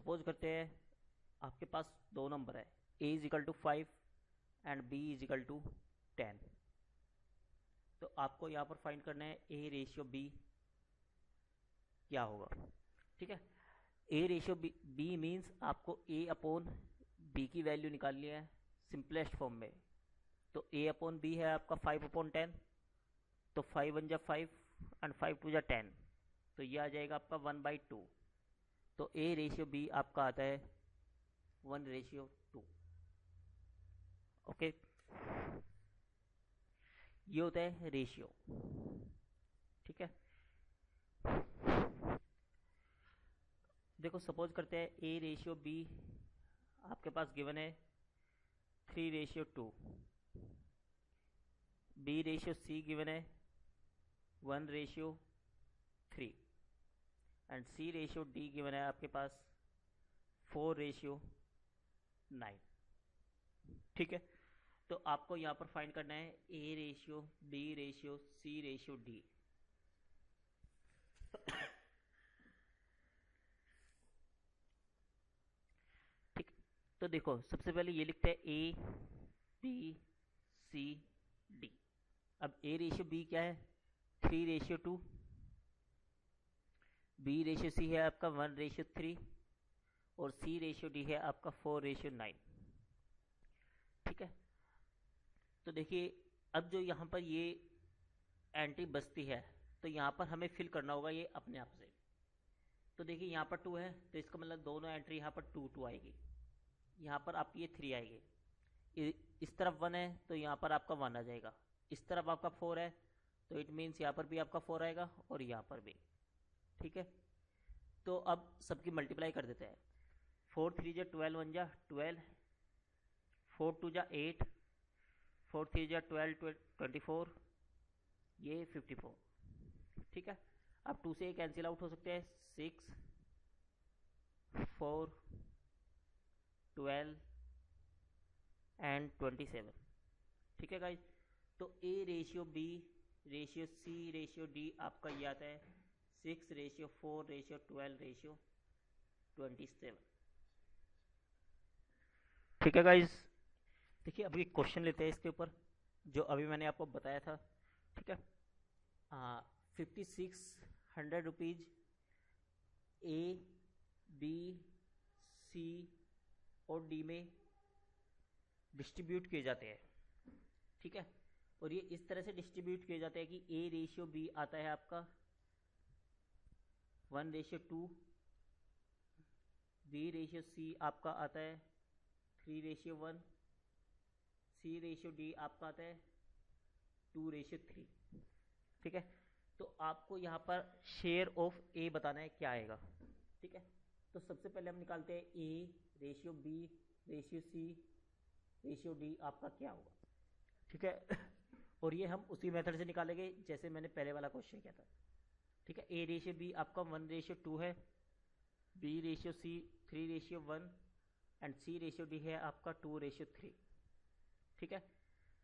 Suppose करते हैं आपके पास दो नंबर है, a is equal to 5 and b is equal to 10। तो आपको यहाँ पर फाइंड करना है a रेशियो b क्या होगा। ठीक है, a रेशियो b मीन्स आपको a अपॉन b की वैल्यू निकालनी है सिंपलेस्ट फॉर्म में। तो a अपॉन b है आपका 5 अपॉन 10, तो 5 वन जा 5 एंड 5 टू जा 10, तो ये आ जाएगा आपका 1/2। तो a रेशियो b आपका आता है 1/2। ओके, ये होता है रेशियो। ठीक है, देखो सपोज करते हैं a रेशियो b आपके पास गिवन है 3/2, b रेशियो c गिवन है 1/3 and c ratio d given है आपके पास 4/9। ठीक है, तो आपको यहाँ पर फाइंड करना है a ratio b ratio c ratio d। ठीक, तो देखो सबसे पहले ये लिखते हैं a b c d। अब a रेशियो b क्या है 3/2, b रेशियो c है आपका 1/3 और c रेशियो d है आपका 4/9। ठीक है, तो देखिए अब जो यहाँ पर ये एंट्री बचती है तो यहाँ पर हमें फिल करना होगा ये अपने आप से। तो देखिए यहाँ पर 2 है तो इसका मतलब दोनों एंट्री यहाँ पर 2 2 आएगी, यहाँ पर आपकी ये 3 आएगी। इस तरफ 1 है तो यहाँ पर आपका 1 आ जाएगा, इस तरफ आपका 4 है तो इट मीन्स यहाँ पर भी आपका 4 आएगा और यहाँ पर भी। ठीक है, तो अब सबकी मल्टीप्लाई कर देते हैं। 4 3 जा 12, 1 जा 12, 4 2 जा 8, 4 3 जा 12, 24, ये 54। ठीक है, अब 2 से कैंसिल आउट हो सकते हैं, 6 4 12 एंड 27। ठीक है गाइज, तो a ratio b ratio c ratio d आपका ये आता है 6/4/12/27। ठीक है गाइज, देखिए अभी क्वेश्चन लेते हैं इसके ऊपर जो अभी मैंने आपको बताया था। ठीक है, 5600 रुपीज ए बी सी और डी में डिस्ट्रीब्यूट किए जाते हैं। ठीक है, और ये इस तरह से डिस्ट्रीब्यूट किए जाते हैं कि ए रेशियो बी आता है आपका 1/2, बी रेशियो सी आपका आता है 3/1, सी रेशियो डी आपका आता है 2/3। ठीक है, तो आपको यहाँ पर शेयर ऑफ ए बताना है क्या आएगा। ठीक है, तो सबसे पहले हम निकालते हैं A ratio B ratio C ratio D आपका क्या होगा। ठीक है, और ये हम उसी मेथड से निकालेंगे जैसे मैंने पहले वाला क्वेश्चन किया था। ठीक है, ए रेशियो बी आपका 1/2 है, B ratio C 3/1 and C ratio D है आपका 2/3। ठीक है,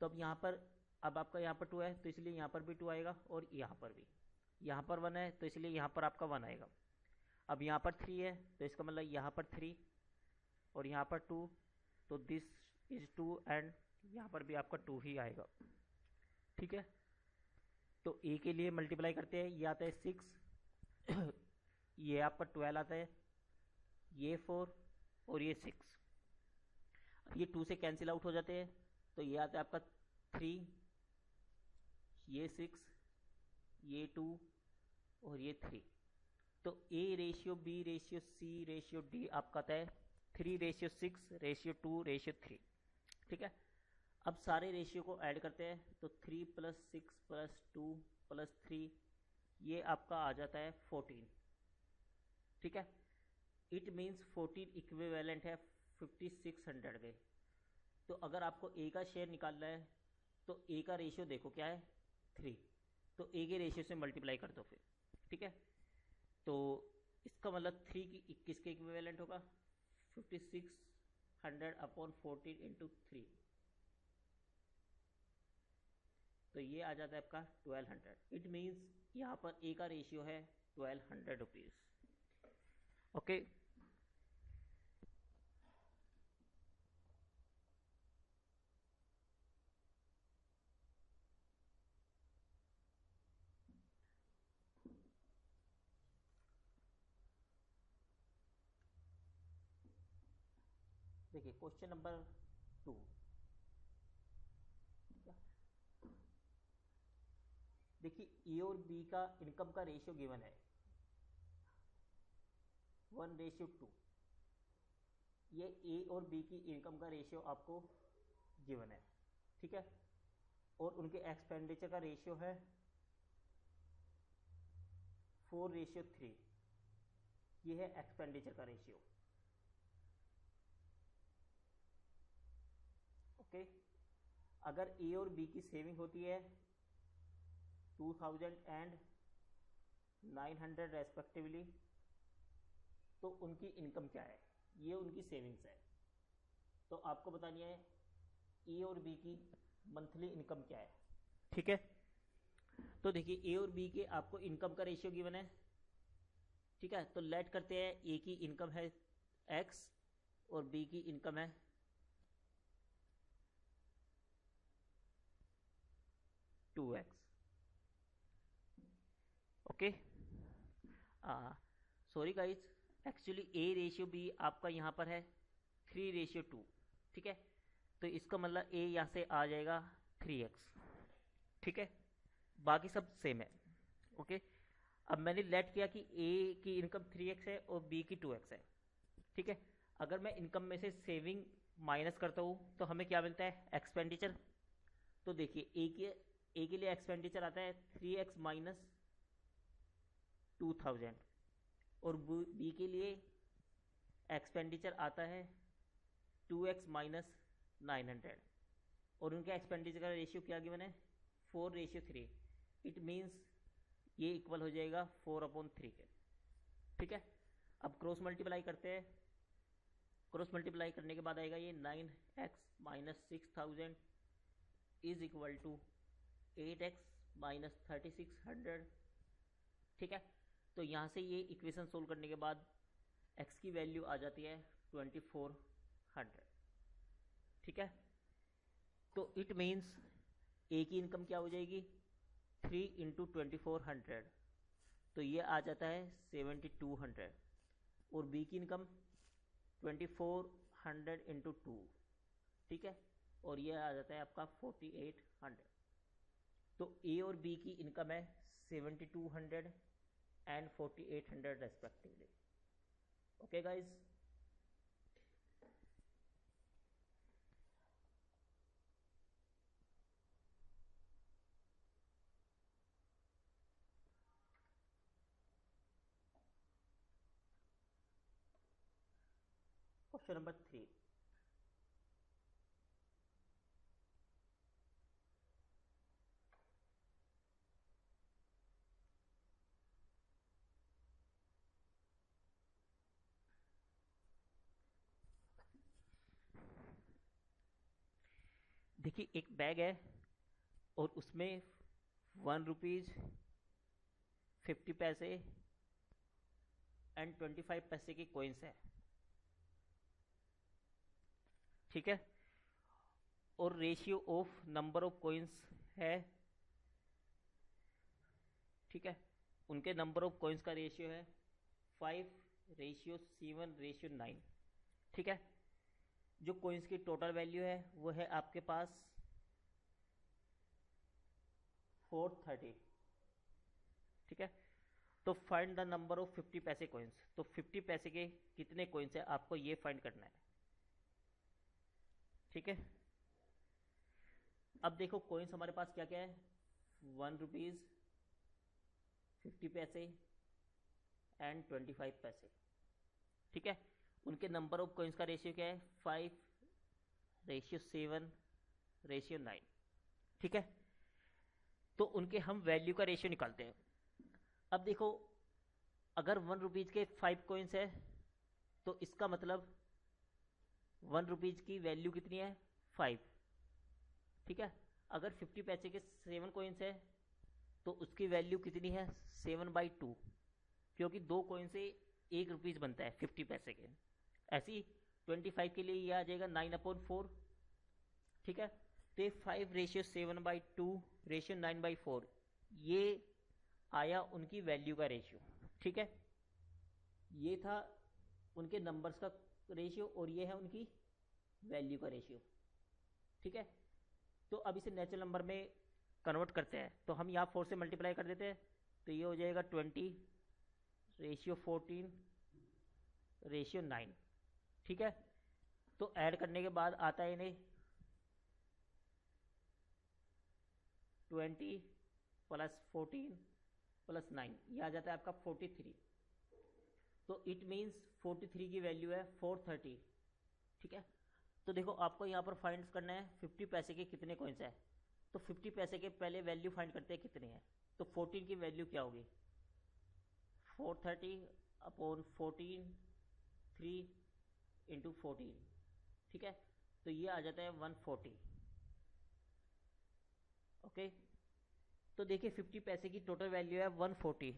तो अब यहाँ पर अब आपका यहाँ पर 2 है तो इसलिए यहाँ पर भी 2 आएगा और यहाँ पर भी। यहाँ पर 1 है तो इसलिए यहाँ पर आपका 1 आएगा। अब यहाँ पर 3 है तो इसका मतलब यहाँ पर 3 और यहाँ पर 2, तो दिस इज 2 एंड यहाँ पर भी आपका 2 ही आएगा। ठीक है, तो ए के लिए मल्टीप्लाई करते हैं, ये आता है 6 ये आपका 12 आता है, ये 4 और ये 6। ये 2 से कैंसिल आउट हो जाते हैं तो ये आता है आपका 3, ये 6, ये 2 और ये 3। तो A ratio B ratio C ratio D आपका आता है 3/6/2/3। ठीक है, अब सारे रेशियो को ऐड करते हैं तो 3 + 6 + 2 + 3 ये आपका आ जाता है 14। ठीक है, इट मीन्स 14 इक्विवेलेंट है 5600 में। तो अगर आपको ए का शेयर निकालना है तो ए का रेशियो देखो क्या है 3, तो ए के रेशियो से मल्टीप्लाई कर दो फिर। ठीक है, तो इसका मतलब 3 की किसके इक्विवेलेंट होगा 5600/14 × 3, तो ये आ जाता है आपका 1200। इट मीन्स यहाँ पर ए का रेशियो है 1200 रुपीज़। ओके, देखिए क्वेश्चन नंबर 2, देखिए ए और बी का इनकम का रेशियो गिवन है 1:2। ये ए और बी की इनकम का रेशियो आपको गिवन है, ठीक है। और उनके एक्सपेंडिचर का रेशियो है 4:3। ये है एक्सपेंडिचर का रेशियो, ओके। अगर ए और बी की सेविंग होती है 2000 एंड 900 रेस्पेक्टिवली, तो उनकी इनकम क्या है, ये उनकी सेविंग्स है। तो आपको बतानी है ए और बी की मंथली इनकम क्या है, ठीक है। तो देखिए ए और बी के आपको इनकम का रेशियो गिवन है, ठीक है। तो लेट करते हैं, ए की इनकम है x और बी की इनकम है 2x, okay. Sorry guys, actually A/B आपका यहाँ पर है 3:2, ठीक है। तो इसका मतलब A यहाँ से आ जाएगा 3x, ठीक है। बाकी सब सेम है, ओके। अब मैंने लेट किया कि A की इनकम 3x है और B की 2x है, ठीक है। अगर मैं इनकम में से सेविंग माइनस करता हूँ तो हमें क्या मिलता है, एक्सपेंडिचर। तो देखिए ए के लिए एक्सपेंडिचर आता है 3x माइनस 2000 और बी के लिए एक्सपेंडिचर आता है 2x माइनस 900 और उनके एक्सपेंडिचर का रेशियो क्या गिवन है 4:3। इट मीन्स ये इक्वल हो जाएगा 4/3 के, ठीक है। अब क्रॉस मल्टीप्लाई करते हैं, क्रॉस मल्टीप्लाई करने के बाद आएगा ये 9x minus 6000 is equal to 8x minus 3600, ठीक है। तो यहाँ से ये इक्वेशन सोल्व करने के बाद x की वैल्यू आ जाती है 2400, ठीक है। तो इट मीन्स ए की इनकम क्या हो जाएगी 3 इंटू 2400, तो ये आ जाता है 7200 और बी की इनकम 2400 इंटू 2, ठीक है, और ये आ जाता है आपका 4800। तो ए और बी की इनकम है 7200 and 4800 respectively, okay guys. Question number 3, देखिए एक बैग है और उसमें 1 रुपीज़ 50 पैसे एंड 25 पैसे के कॉइन्स है, ठीक है। और ratio of number of coins है, ठीक है। उनके नंबर ऑफ कॉइन्स का रेशियो है 5:7:9, ठीक है। जो कॉइन्स की टोटल वैल्यू है वो है आपके पास 430, ठीक है। तो फाइंड द नंबर ऑफ 50 पैसे कॉइन्स, तो 50 पैसे के कितने कॉइन्स है आपको ये फाइंड करना है, ठीक है। अब देखो कॉइन्स हमारे पास क्या क्या है, 1 रुपीज़ 50 पैसे एंड 25 पैसे, ठीक है। उनके नंबर ऑफ कॉइन्स का रेशियो क्या है 5:7:9, ठीक है। तो उनके हम वैल्यू का रेशियो निकालते हैं। अब देखो अगर 1 रुपीज़ के 5 कॉइन्स है तो इसका मतलब 1 रुपीज़ की वैल्यू कितनी है 5, ठीक है। अगर 50 पैसे के 7 कॉइन्स है तो उसकी वैल्यू कितनी है 7/2, क्योंकि 2 कॉइन से 1 रुपीज़ बनता है 50 पैसे के। ऐसे ही 25 के लिए ये आ जाएगा 9/4, ठीक है। तो ये 5:7/2:9/4 ये आया उनकी वैल्यू का रेशियो, ठीक है। ये था उनके नंबर्स का रेशियो और ये है उनकी वैल्यू का रेशियो। ठीक है, तो अब इसे नेचुरल नंबर में कन्वर्ट करते हैं, तो हम यहाँ 4 से मल्टीप्लाई कर देते हैं, तो ये हो जाएगा 20/14/9। ठीक है, तो ऐड करने के बाद आता है इन्हें 20 + 14 + 9, ये आ जाता है आपका 43। तो इट मीन्स 43 की वैल्यू है 430। ठीक है, तो देखो आपको यहाँ पर फाइंड करना है 50 पैसे के कितने कॉइन्स हैं, तो 50 पैसे के पहले वैल्यू फाइंड करते हैं कितने हैं, तो 14 की वैल्यू क्या होगी, 430/14, 3 × 14। ठीक है, तो ये आ जाता है 140। ओके, तो देखिए 50 पैसे की टोटल वैल्यू है 140,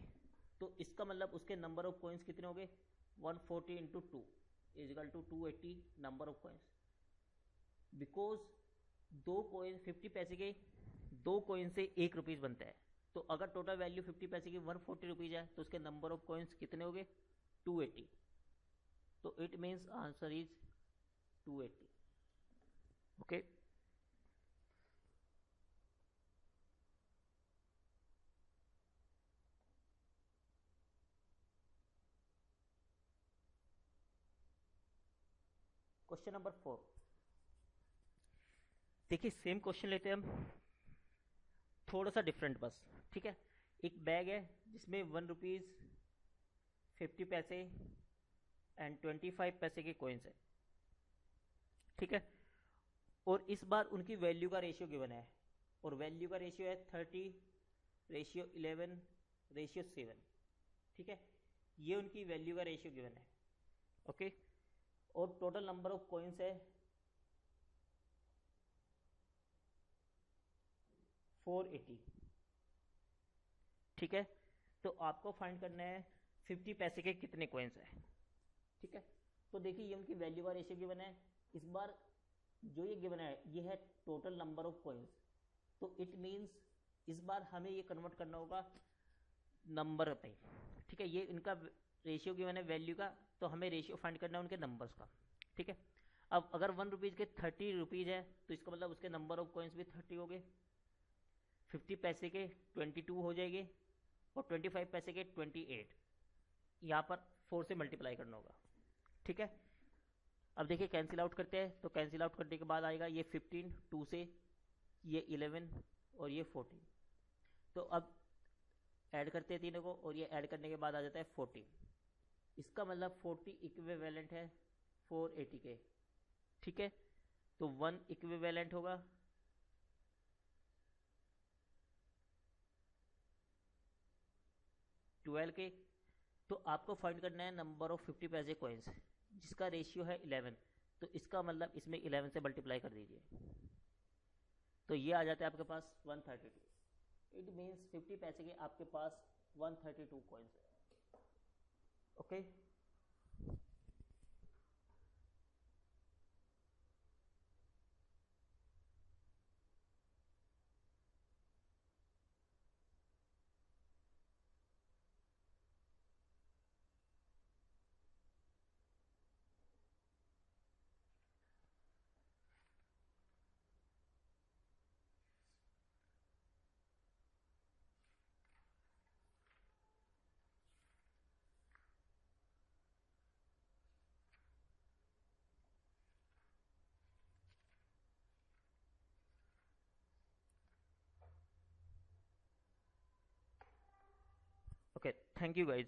तो इसका मतलब उसके नंबर ऑफ कॉइन्स कितने हो गए, 140 × 2 = 280 number of coins. Because 2 coin 50 पैसे के 2 कॉइन से 1 रुपीज़ बनता है, तो अगर टोटल वैल्यू 50 पैसे की 140 रुपीज़ है, तो उसके नंबर ऑफ कॉइन्स कितने हो गए, 280। तो it means answer is 280। Okay, question number 4। देखिए सेम क्वेश्चन लेते हैं हम, थोड़ा सा डिफरेंट बस। ठीक है, एक बैग है जिसमें 1 रुपीज़ 50 पैसे एंड 25 पैसे के कॉइन्स है। ठीक है, और इस बार उनकी वैल्यू का रेशियो गिवन है, और वैल्यू का रेशियो है 30/11/7। ठीक है, ये उनकी वैल्यू का रेशियो गिवन है। ओके, और टोटल नंबर ऑफ कॉइन्स है 480। ठीक है, तो आपको फाइंड करना है 50 पैसे के कितने कॉइन्स है। ठीक है, तो देखिए ये उनकी वैल्यू का रेशियो गिवन है, इस बार जो ये गिवन है ये है टोटल नंबर ऑफ कॉइन्स, तो इट मीन्स इस बार हमें ये कन्वर्ट करना होगा नंबर पे। ठीक है, ये इनका रेशियो गिवन है वैल्यू का, तो हमें रेशियो फाइंड करना है उनके नंबर्स का। ठीक है, अब अगर 1 रुपीज़ के 30 रुपीज़ है, तो इसका मतलब उसके नंबर ऑफ कॉइन्स भी 30 हो गए, 50 पैसे के 22 हो जाएंगे, और 25 पैसे के 28। यहाँ पर 4 से मल्टीप्लाई करना होगा। ठीक है, अब देखिए कैंसिल आउट करते हैं, तो कैंसिल आउट करने के बाद आएगा ये 15, 2 से ये 11 और ये 14। तो अब ऐड करते हैं तीनों को, और ये ऐड करने के बाद आ जाता है 40। इसका मतलब 40 इक्विवेलेंट है 480 के। ठीक है, तो 1 इक्विवेलेंट होगा 12 के। तो आपको फाइंड करना है नंबर ऑफ 50 पैसे कॉइन्स, जिसका रेशियो है 11, तो इसका मतलब इसमें 11 से मल्टीप्लाई कर दीजिए, तो ये आ जाता है आपके पास 132। इट मीन्स 50 पैसे के आपके पास 132 कॉइन्स है। Okay, okay, thank you guys.